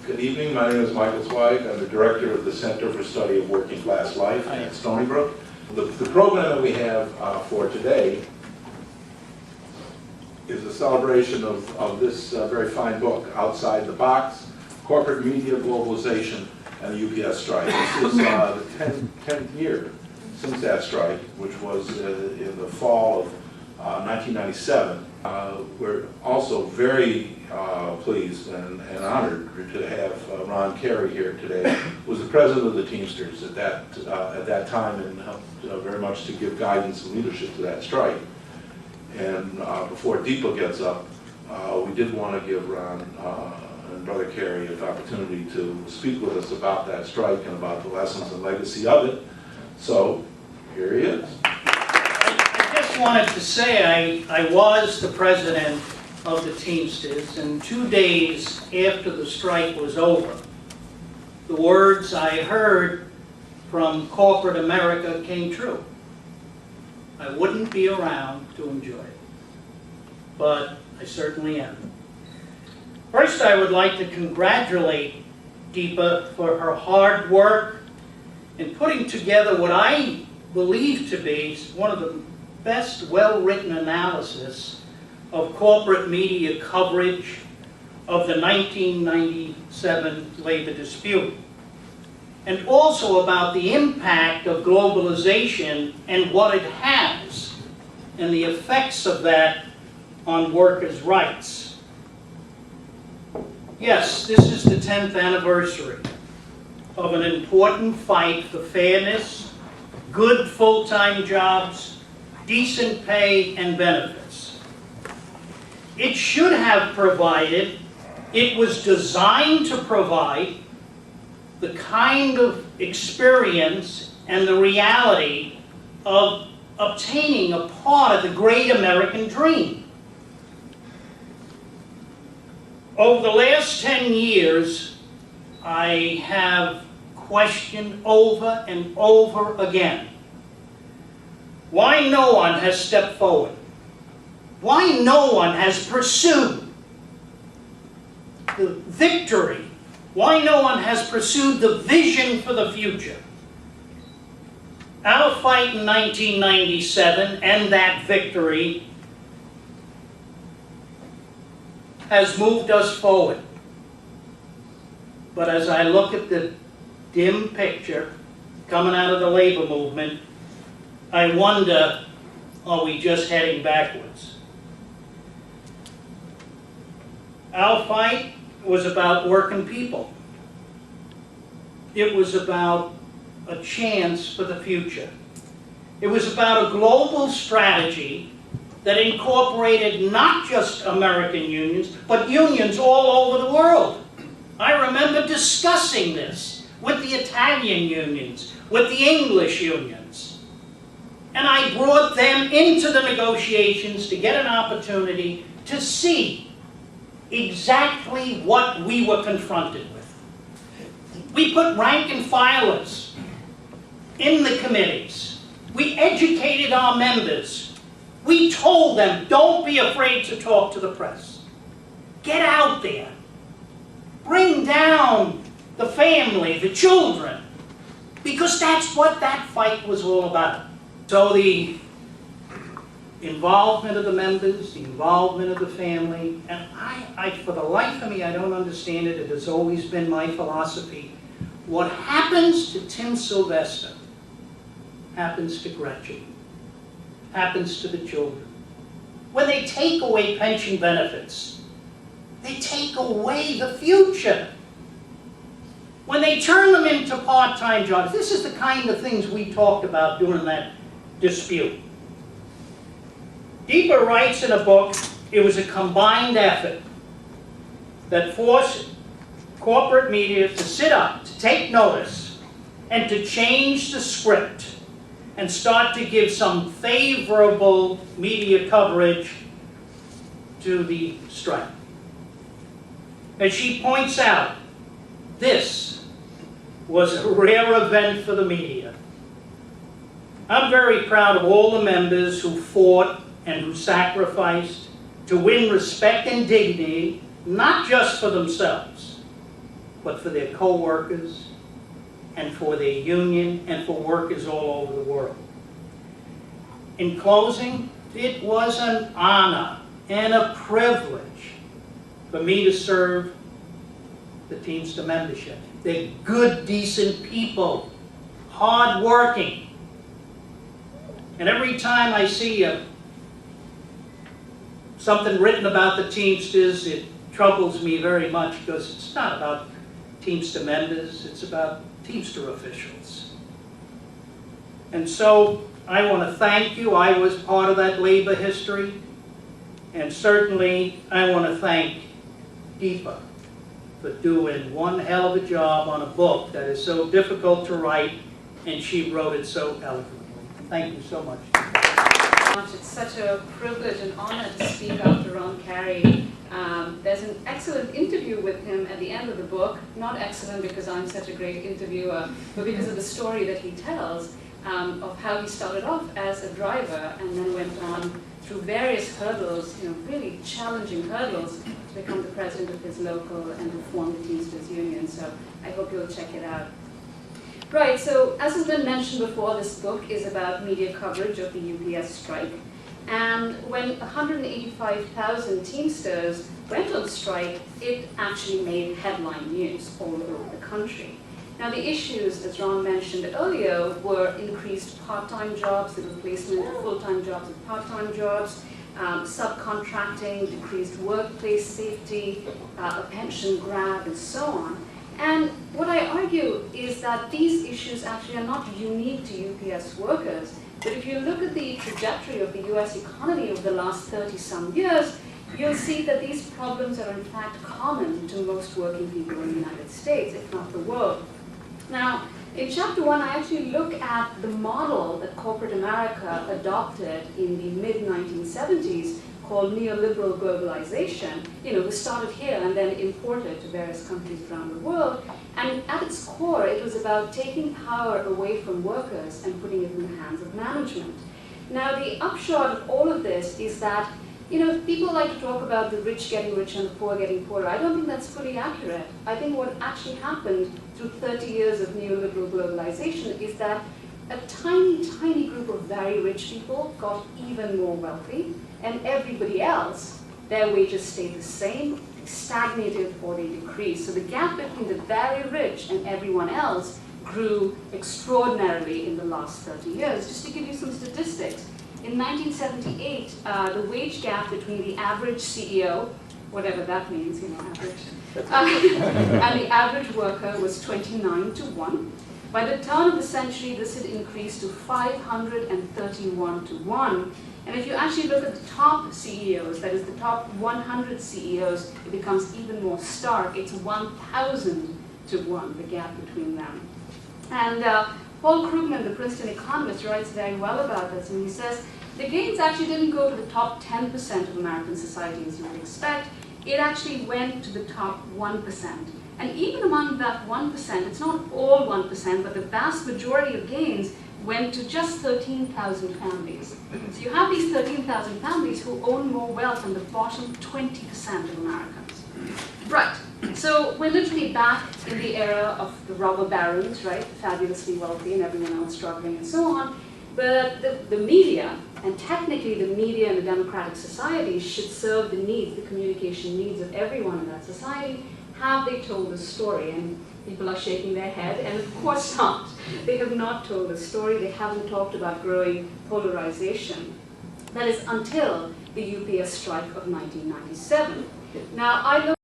Good evening, my name is Michael Zweig. I'm the director of the Center for Study of Working Class Life at Stony Brook. The program that we have for today is a celebration of this very fine book, Outside the Box, Corporate Media, Globalization, and the UPS Strike. This is the 10th year since that strike, which was in the fall of 1997. We're also very pleased and honored to have Ron Carey here today, who was the president of the Teamsters at that time and helped very much to give guidance and leadership to that strike. And before Deepa gets up, we did want to give Ron and Brother Carey an opportunity to speak with us about that strike and about the lessons and legacy of it. So here he is. I just wanted to say I was the president of the Teamsters, and 2 days after the strike was over, the words I heard from corporate America came true. I wouldn't be around to enjoy it, but I certainly am. First, I would like to congratulate Deepa for her hard work in putting together what I believe to be one of the best well-written analysis of corporate media coverage of the 1997 labor dispute, and also about the impact of globalization and what it has, and the effects of that on workers' rights. Yes, this is the 10th anniversary of an important fight for fairness, good full-time jobs, decent pay, and benefits. It should have provided, it was designed to provide, the kind of experience and the reality of obtaining a part of the great American dream. Over the last 10 years, I have questioned over and over again why no one has stepped forward, why no one has pursued the victory, why no one has pursued the vision for the future. Our fight in 1997 and that victory has moved us forward. But as I look at the dim picture coming out of the labor movement, I wonder, are we just heading backwards? Our fight was about working people. It was about a chance for the future. It was about a global strategy that incorporated not just American unions, but unions all over the world. I remember discussing this with the Italian unions, with the English unions. And I brought them into the negotiations to get an opportunity to see exactly what we were confronted with. We put rank and filers in the committees. We educated our members. We told them, don't be afraid to talk to the press. Get out there. Bring down the family, the children, because that's what that fight was all about. So the involvement of the members, the involvement of the family, and I, for the life of me, I don't understand it. It has always been my philosophy. What happens to Tim Sylvester happens to Gretchen, happens to the children. When they take away pension benefits, they take away the future. When they turn them into part-time jobs, this is the kind of things we talked about during that dispute. Deepa writes in a book, it was a combined effort that forced corporate media to sit up, to take notice, and to change the script and start to give some favorable media coverage to the strike. As she points out, this was a rare event for the media. I'm very proud of all the members who fought and who sacrificed to win respect and dignity, not just for themselves, but for their co-workers and for their union and for workers all over the world. In closing, it was an honor and a privilege for me to serve the Teamster membership. They're good, decent people, hard-working. And every time I see something written about the Teamsters, it troubles me very much because it's not about Teamster members, it's about Teamster officials. And so I want to thank you. I was part of that labor history. And certainly I want to thank Deepa for doing one hell of a job on a book that is so difficult to write, and she wrote it so eloquently. Thank you so much. It's such a privilege and honor to speak after Ron Carey. There's an excellent interview with him at the end of the book. Not excellent because I'm such a great interviewer, but because of the story that he tells of how he started off as a driver and then went on through various hurdles, really challenging hurdles, to become the president of his local and to form the Teamsters Union. So I hope you'll check it out. Right, so as has been mentioned before, this book is about media coverage of the UPS strike. And when 185,000 Teamsters went on strike, it actually made headline news all over the country. Now the issues, as Ron mentioned earlier, were increased part-time jobs, the replacement of full-time jobs with part-time jobs, subcontracting, decreased workplace safety, a pension grab, and so on. And what I argue is that these issues actually are not unique to UPS workers, but if you look at the trajectory of the US economy over the last 30-some years, you'll see that these problems are in fact common to most working people in the United States, if not the world. Now, in Chapter 1, I actually look at the model that corporate America adopted in the mid-1970s called neoliberal globalization. It was started here and then imported to various countries around the world. And at its core, it was about taking power away from workers and putting it in the hands of management. Now, the upshot of all of this is that people like to talk about the rich getting richer and the poor getting poorer. I don't think that's fully accurate. I think what actually happened through 30 years of neoliberal globalization is that a tiny, tiny group of very rich people got even more wealthy, and everybody else, their wages stayed the same, stagnated, or they decreased. So the gap between the very rich and everyone else grew extraordinarily in the last 30 years. Just to give you some statistics, in 1978, the wage gap between the average CEO, whatever that means, average, and the average worker was 29 to 1. By the turn of the century, this had increased to 531 to 1. And if you actually look at the top CEOs, that is the top 100 CEOs, it becomes even more stark. It's 1,000 to 1, the gap between them. And Paul Krugman, the Princeton economist, writes very well about this, and he says, the gains actually didn't go to the top 10% of American society, as you would expect. It actually went to the top 1%. And even among that 1%, it's not all 1%, but the vast majority of gains went to just 13,000 families. So you have these 13,000 families who own more wealth than the bottom 20% of Americans. Right, so we're literally back in the era of the robber barons, right? Fabulously wealthy and everyone else struggling and so on. But the media, and technically the media and the democratic society, should serve the needs, the communication needs of everyone in that society. Have they told the story? And people are shaking their head, and of course not. They have not told the story. They haven't talked about growing polarization. That is until the UPS strike of 1997. Now, I look